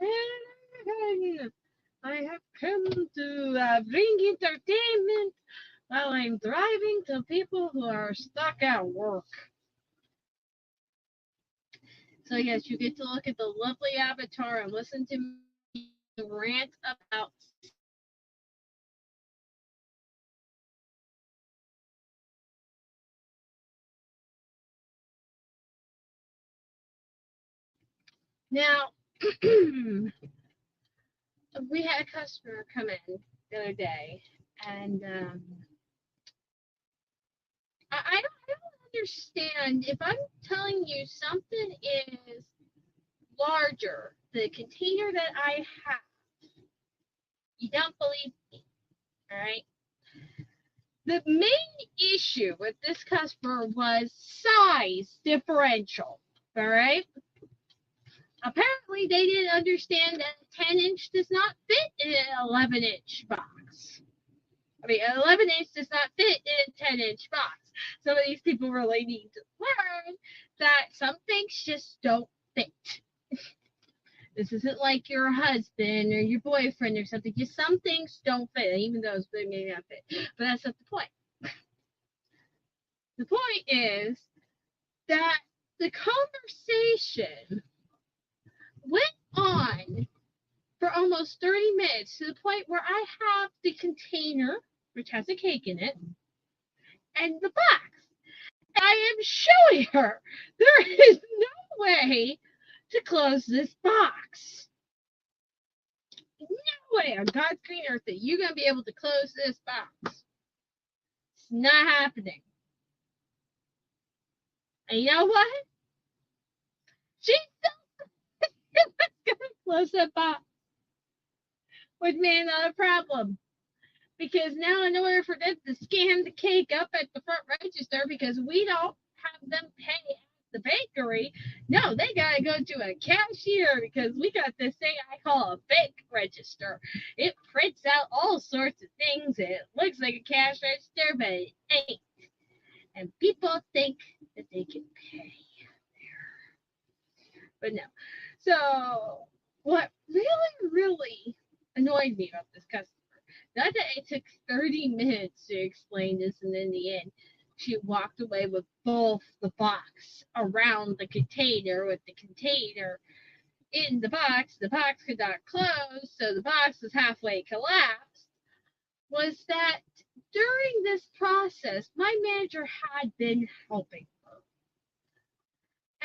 And I have come to bring entertainment while I'm driving to people who are stuck at work. So yes, you get to look at the lovely avatar and listen to me rant about now. We had a customer come in the other day, and I don't understand if I'm telling you something is larger, the container that I have, you don't believe me, all right? The main issue with this customer was size differential, all right? Apparently, they didn't understand that a 10-inch does not fit in an 11-inch box. I mean, an 11-inch does not fit in a 10-inch box. Some of these people really need to learn that some things just don't fit. This isn't like your husband or your boyfriend or something. Just some things don't fit, even though they may not fit. But that's not the point. The point is that the conversation went on for almost 30 minutes to the point where I have the container, which has a cake in it, and the box. I am showing her there is no way to close this box. No way on God's green earth that you're going to be able to close this box. It's not happening. And you know what? She still was going to close that box with me, not a problem. Because now, in order for them to scan the cake up at the front register, because we don't have them pay at the bakery, no, they gotta go to a cashier because we got this thing I call a fake register. It prints out all sorts of things. It looks like a cash register, but it ain't. And people think that they can pay there, but no. So, what really, really annoyed me about this customer, not that it took 30 minutes to explain this, and in the end, she walked away with both the box around the container, with the container in the box. The box could not close, so the box was halfway collapsed. Was that during this process, my manager had been helping her,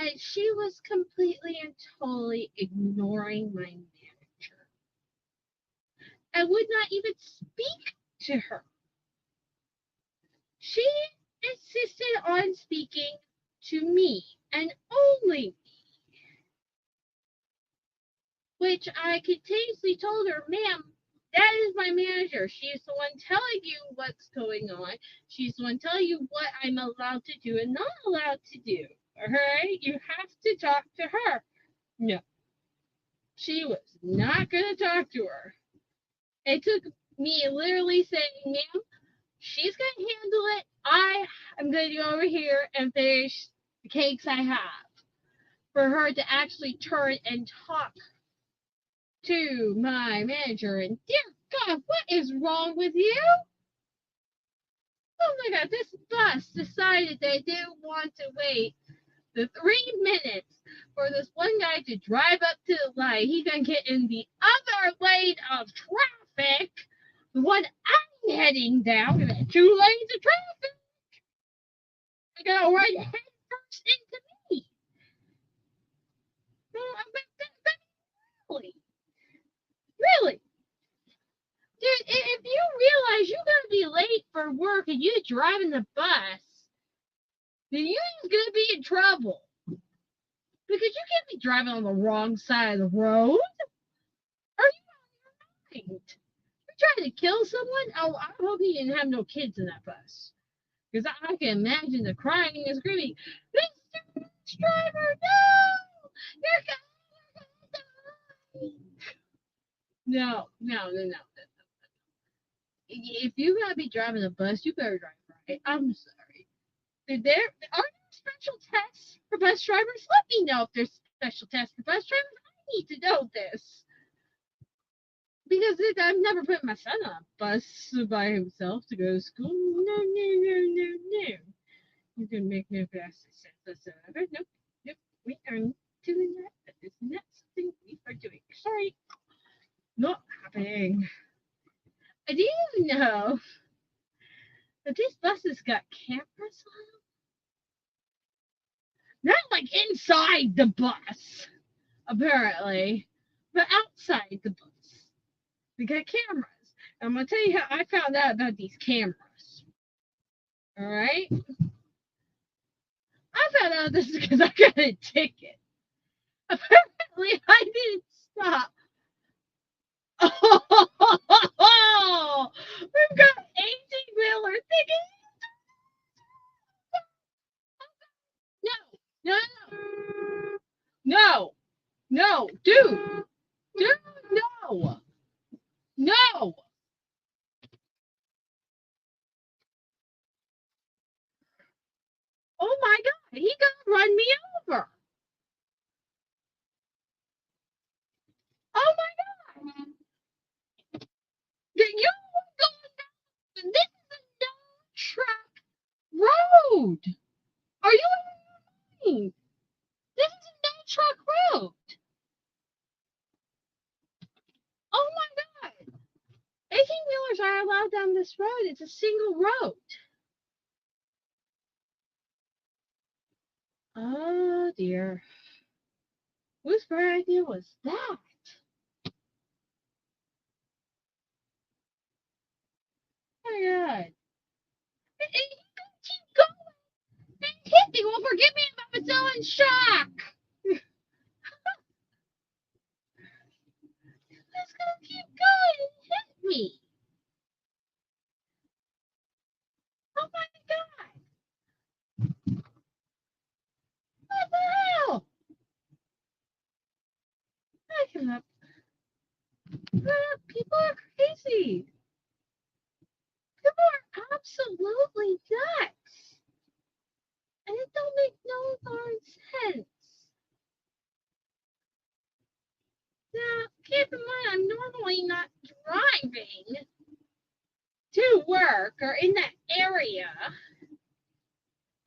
and she was completely and totally ignoring my manager and would not even speak to her. She insisted on speaking to me and only me, which I continuously told her, ma'am, that is my manager. She is the one telling you what's going on. She's the one telling you what I'm allowed to do and not allowed to do. All right? You have to talk to her. No, she was not going to talk to her. It took me literally saying, ma'am, she's going to handle it. I am going to go over here and finish the cakes I have, for her to actually turn and talk to my manager. And dear God, what is wrong with you? Oh my God, this bus decided they didn't want to wait the 3 minutes for this one guy to drive up to the light. He's going to get in the other lane of traffic, the one I'm heading down, and 2 lanes of traffic. I got right head first into me. Really, really, dude. If you realize you're gonna be late for work and you're driving the bus, then you're gonna be in trouble because you can't be driving on the wrong side of the road. Are you mind? You're trying to kill someone? Oh, I hope he didn't have no kids in that bus, because I can imagine the crying and screaming, "Mr. Driver, no! You're gonna die!" No. If you gotta be driving a bus, you better drive right. I'm sorry. Are there special tests for bus drivers? Let me know if there's special tests for bus drivers. need to know this. Because I've never put my son on a bus by himself to go to school. No. You can make no fast sense whatsoever. Nope. We are not doing that. That is not something we are doing. Sorry. Not happening. I do know that these buses got cameras on them. Not like inside the bus, apparently, but outside the bus. They got cameras. I'm going to tell you how I found out about these cameras. All right? I found out this because I got a ticket. Apparently, I didn't stop. Oh, we've got 18-wheeler tickets. No, dude, no. Oh my God, he gonna run me over. Oh my God, you going down? This is a no-track road. Are you kidding? This is a no-track road. Oh my God, 18-wheelers are allowed down this road. It's a single road. Oh dear. Whose bright idea was that? Oh my God. And he gonna keep going and hit me. Well, forgive me if I'm so in shock. He's gonna keep going and hit me. Oh my God. What the hell? I cannot. People are crazy. People are absolutely nuts. And it don't make no darn sense. Now, keep in mind, I'm normally not driving to work or in that area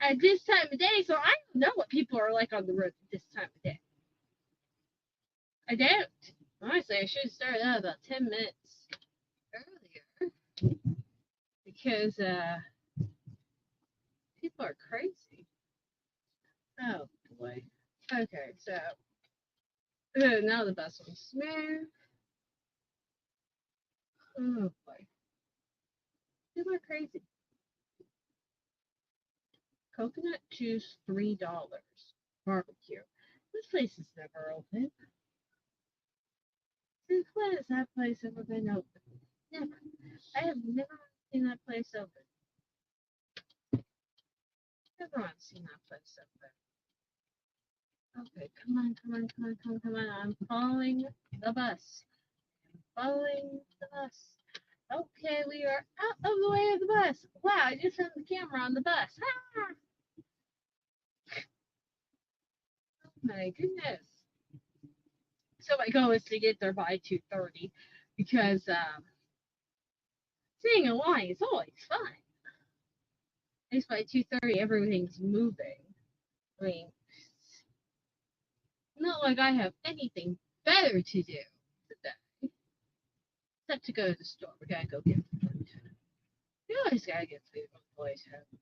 at this time of day, so I don't know what people are like on the road at this time of day. I don't. Honestly, I should have started out about 10 minutes earlier because people are crazy. Oh boy. Okay, so now the bus one's smooth. Oh boy. People are crazy. Coconut juice, $3. Barbecue. This place is never open. Since when has that place ever been open? Never. I have never seen that place open. Never seen that place open. Okay, come on. I'm following the bus. Following the bus. Okay, we are out of the way of the bus. Wow, I just had the camera on the bus. Ah! Oh my goodness. So my goal is to get there by 2:30 because seeing a line is always fun. At least by 2:30 everything's moving. I mean, not like I have anything better to do today except to go to the store. We gotta go get food. We always gotta get food on the way home.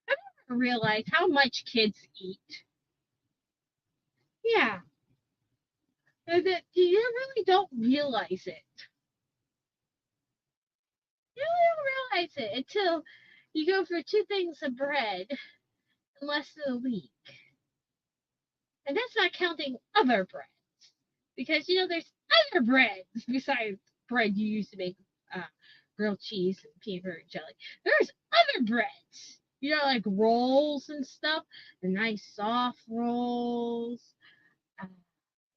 I've never realized how much kids eat. Yeah, that you really don't realize it. You really don't realize it until you go for 2 things of bread in less than a week. And that's not counting other breads. Because, there's other breads besides bread you used to make grilled cheese and peanut butter and jelly. There's other breads. Like rolls and stuff. The nice soft rolls.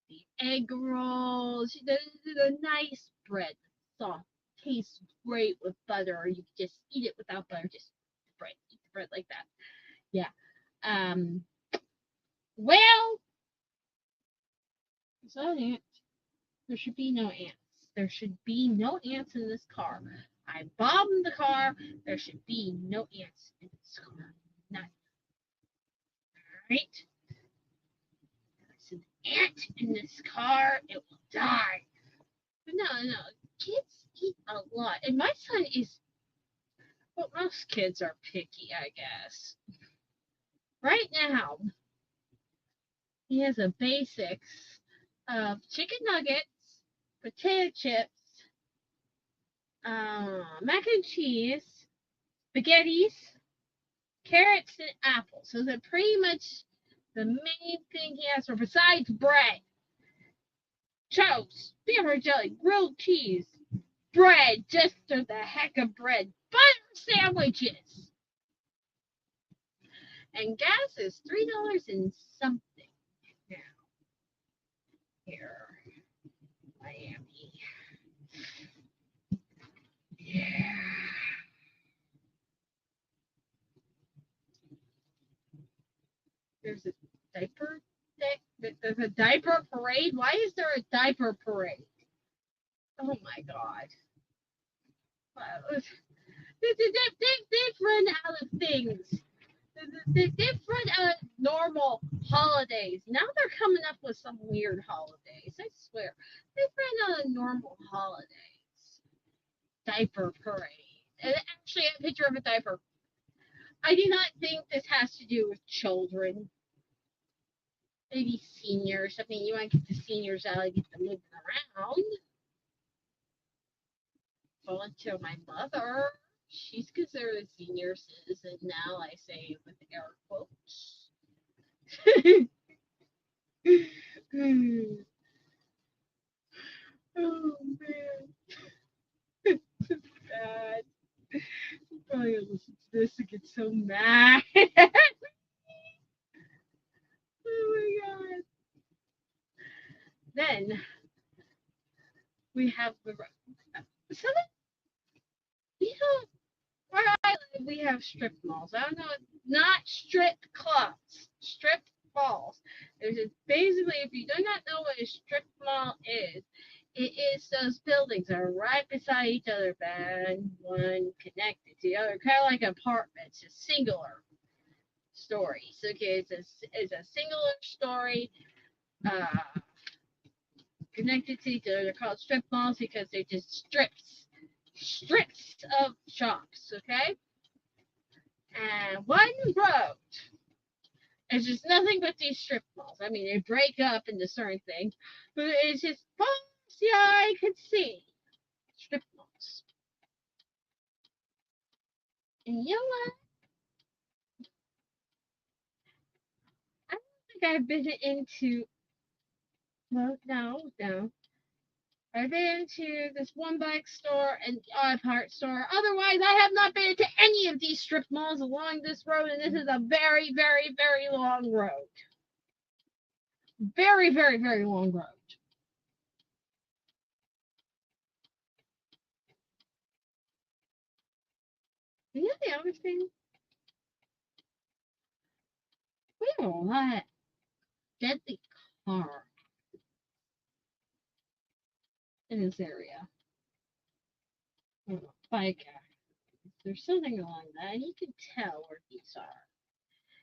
The egg rolls. The nice bread. Soft. Tastes great with butter. Or you can just eat it without butter. Just bread. Eat the bread like that. Yeah. Well, Is that an ant? There should be no ants. There should be no ants in this car. I bombed the car. There should be no ants in this car. None. Right? There's an ant in this car. It will die. But no. Kids eat a lot. And my son is, well, most kids are picky, I guess. Right now, he has a basics of chicken nuggets, potato chips, mac and cheese, spaghettis, carrots, and apples. So they're pretty much the main thing he has for besides bread. Toast, peanut jelly, grilled cheese, bread, just for the heck of bread, butter sandwiches. And gas is $3 and something now here in Miami. Yeah. There's a diaper there's a diaper parade. Why is there a diaper parade? Oh my god. They've run out of things. They've run out of normal holidays. Now they're coming up with some weird holidays. I swear. They've run out of normal holidays. Diaper parade. And actually, a picture of a diaper. I do not think this has to do with children. Maybe seniors. I mean, you want to get the seniors out and get them moving around. Volunteer my mother. She's considered a senior citizen now, I say with air quotes. Oh man. This is bad. I'm probably gonna listen to this and get so mad. Oh my god. Then we have the so you know where I live we have strip malls. I don't know, not strip clubs, strip malls. There's basically if you do not know what a strip mall is, it is those buildings that are right beside each other, and one connected to the other, kind of like apartments, just singular stories. Okay, it's a singular story. Uh, Connected to each other. They're called strip malls because they're just strips of shops, okay? And one road is just nothing but these strip malls. I mean, they break up into certain things, but it's just far as the eye could see. Strip malls. And you know what? I don't think I've been into, well, no. I've been to this one bike store and auto parts store. Otherwise, I have not been to any of these strip malls along this road, and this is a very, very, very long road. Very, very, very long road. You know the other thing? We have a lot of deadly car in this area. Bike accidents. There's something along that, and you can tell where these are.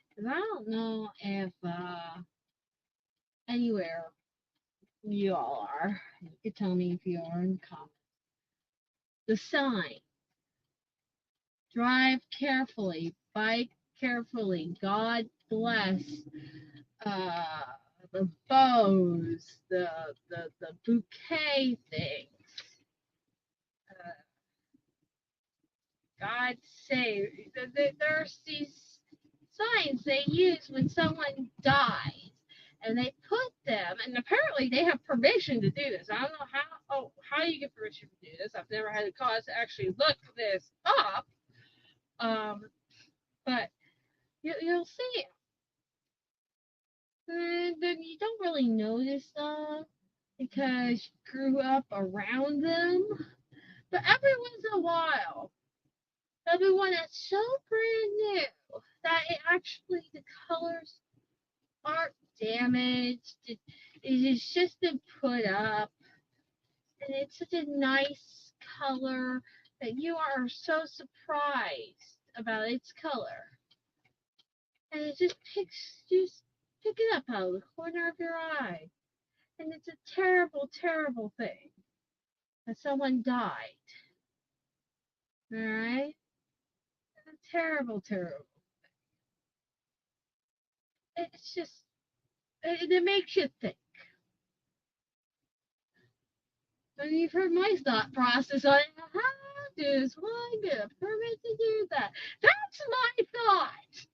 Because I don't know if anywhere you all are. You can tell me if you are in the comments. The sign: drive carefully, bike carefully. God bless. Uh, the bows, the bouquet things. Uh, God save. There's these signs they use when someone dies, and they put them. And apparently they have permission to do this. I don't know how you get permission to do this. I've never had a cause to actually look this up. But you'll see it. And then you don't really notice them because you grew up around them. But every once in a while, everyone that's so brand new that it actually the colors aren't damaged. is just to put up, and it's such a nice color that you are so surprised about its color. And it just pick it up out of the corner of your eye. And it's a terrible, terrible thing that someone died. Alright? A terrible, terrible. It's just, it makes you think. And you've heard my thought process on how does one get a permit to do that? That's my thought.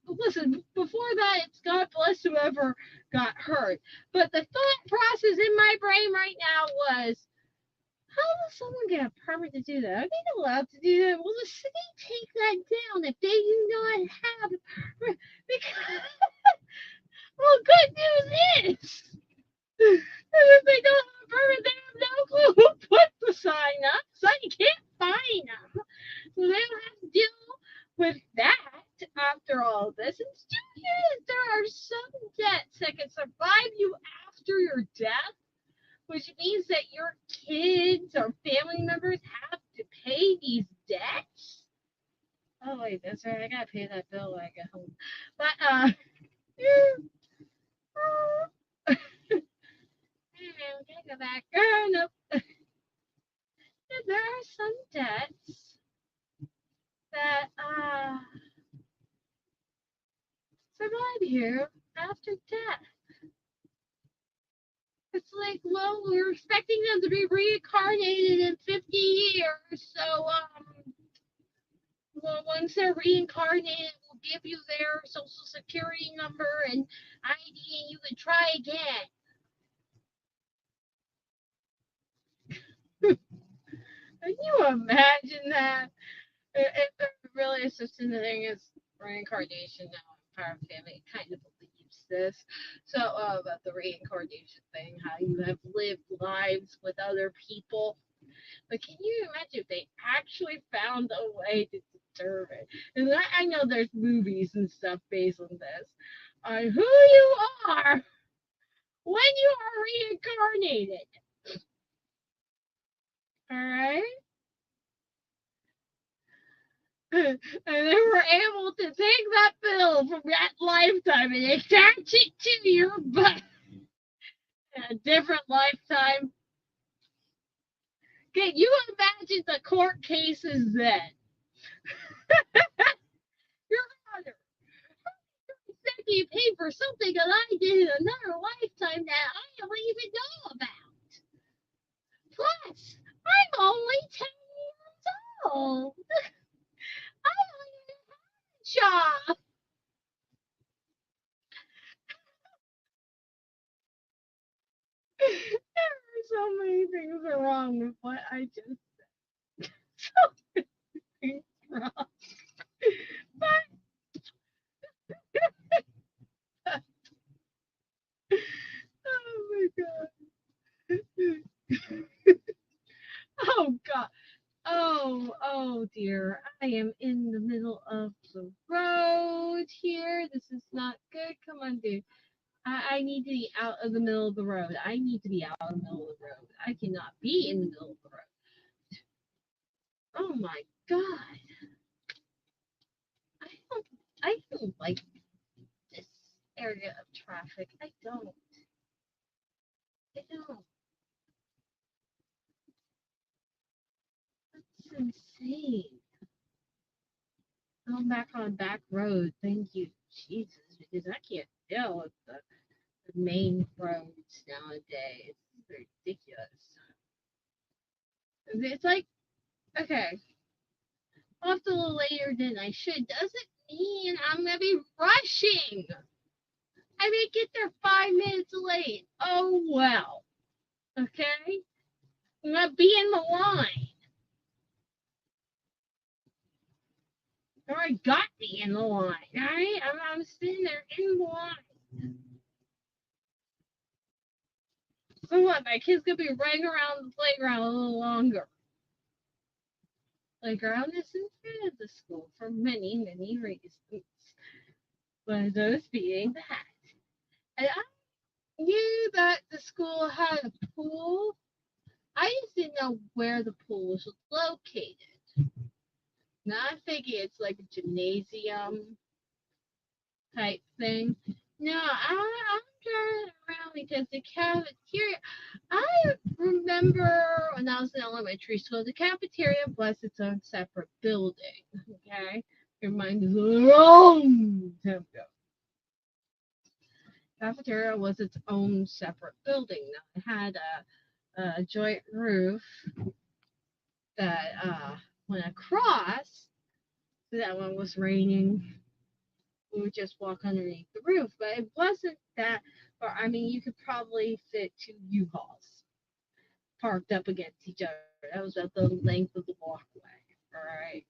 Listen, before that, it's God bless whoever got hurt. But the thought process in my brain right now was, how will someone get a permit to do that? Are they allowed to do that? Will the city take that down if they do not have a permit? Because, well, good news is, if they don't have a permit, they have no clue who put the sign up, so you can't fine them. So they don't have to deal with that after all of this. And still, there are some debts that can survive you after your death, which means that your kids or family members have to pay these debts. Oh wait, that's right. I gotta pay that bill when I get home. But okay, go back. Nope. There are some debts that survive you after death. It's like, well, we're expecting them to be reincarnated in 50 years, so well, once they're reincarnated, we'll give you their social security number and ID, and you can try again. Can you imagine that? It really is such a thing as reincarnation now. Our family kind of believes this. So about the reincarnation thing, how you have lived lives with other people. But can you imagine if they actually found a way to determine? And I know there's movies and stuff based on this, on who you are when you are reincarnated. All right. And they were able to take that bill from that lifetime and attach it to your butt in a different lifetime. Can you imagine the court cases then? Your Honor, said you paid for something that I did in another lifetime that I don't even know about. Plus, I'm only 10 years old. I don't even have a job. There are so many things wrong with what I just said. So many things wrong. But, oh my God. Oh God. Oh dear. I am in the middle of the road here. This is not good. Come on, dude. I need to be out of the middle of the road. I need to be out of the middle of the road. I cannot be in the middle of the road. Oh my God. I don't I don't like this area of traffic. I don't. I don't. It's insane. Going back on back road. Thank you, Jesus, because I can't deal with the main roads nowadays. It's ridiculous. It's like, okay, off a little later than I should doesn't mean I'm gonna be rushing. I may get there 5 minutes late. Oh well. Okay? I'm gonna be in the line. Or I got me in the line. Alright? I'm sitting there in the line. So what? My kid's gonna be running around the playground a little longer. Playground is in front of the school for many, many reasons. One of those being that And I knew that the school had a pool. I just didn't know where the pool was located. Now I'm thinking it's like a gymnasium type thing. No, I'm driving around because the cafeteria. I remember when I was in elementary school, the cafeteria was its own separate building. Okay, remind us a long time ago. Cafeteria was its own separate building. Now, it had a joint roof that went across, so that when it was raining, we would just walk underneath the roof. But it wasn't that far. I mean, you could probably fit two U-Hauls parked up against each other. That was about the length of the walkway. All right.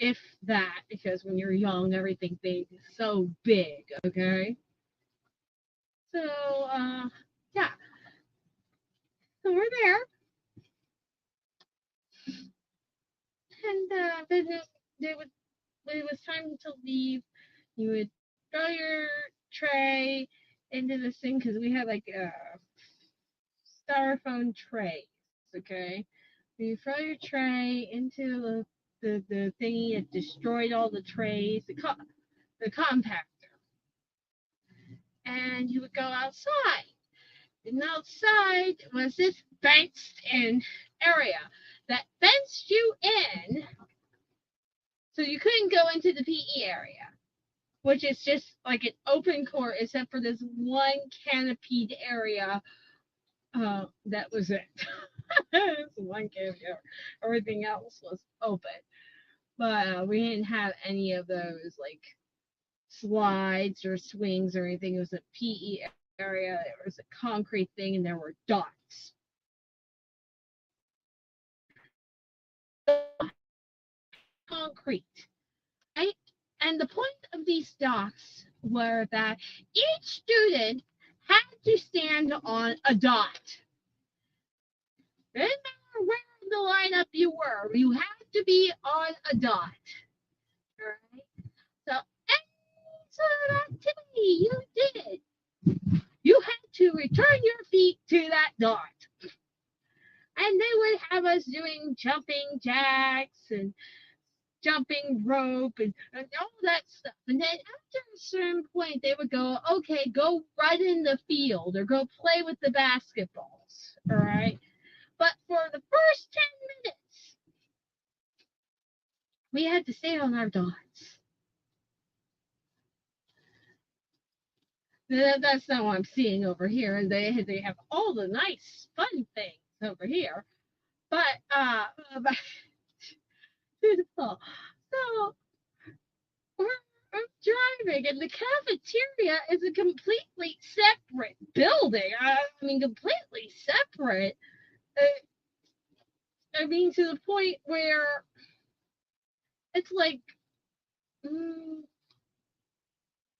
If that, because when you're young, everything big is so big. Okay. So, yeah. So we're there, and then when it was time to leave, you would throw your tray into this thing because we had like styrofoam trays. Okay, you throw your tray into the thingy that destroyed all the trays, the compactor, and you would go outside. And outside was this fenced-in area that fenced you in, so you couldn't go into the PE area, which is just like an open court, except for this one canopied area. That was it. One canopy area. Everything else was open. But we didn't have any of those like slides or swings or anything. It was a PE area. It was a concrete thing, and there were dots. Concrete. Right? And the point of these dots were that each student had to stand on a dot. It didn't matter where in the lineup you had to be on a dot. All right? So any sort of activity you did, you had to return your feet to that dot. And they would have us doing jumping jacks and jumping rope and all that stuff. And then after a certain point, they would go, okay, go run in the field or go play with the basketballs. All right. But for the first 10 minutes, we had to stay on our dots. That's not what I'm seeing over here. And they have all the nice fun things over here. But so we're driving, and the cafeteria is a completely separate building. I mean, completely separate. I mean, to the point where it's like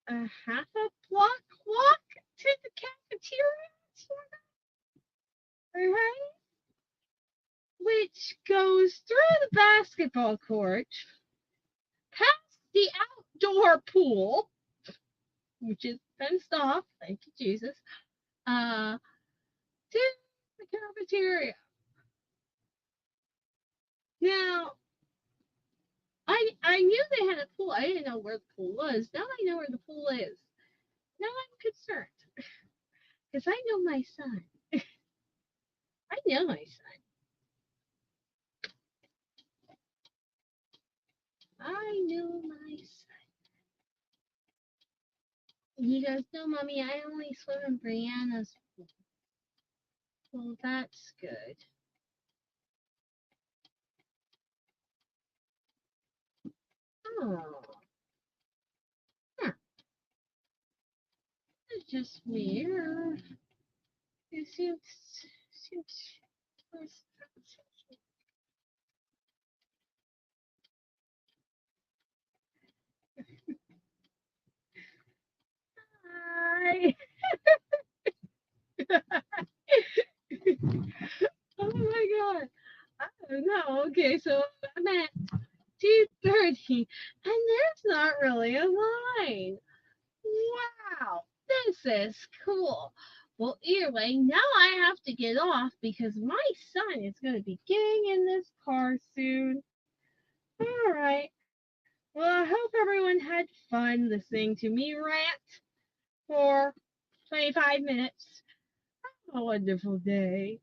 a half a block walk to the cafeteria, right? Which goes through the basketball court, past the outdoor pool, which is fenced off, thank you, Jesus, to the cafeteria. Now, I knew they had a pool. I didn't know where the pool was. Now I know where the pool is. Now I'm concerned because I know my son. I know my son. I know my son. He goes, no, mommy, I only swim in Brianna's pool. Well, that's good. Oh, huh. It's just weird. It seems. Hi. Oh my god. I don't know. Okay, so I'm at 2:30, and there's not really a line. Wow, this is Well, either way, now I have to get off because my son is going to be getting in this car soon. All right. Well, I hope everyone had fun listening to me rant for 25 minutes. Have a wonderful day.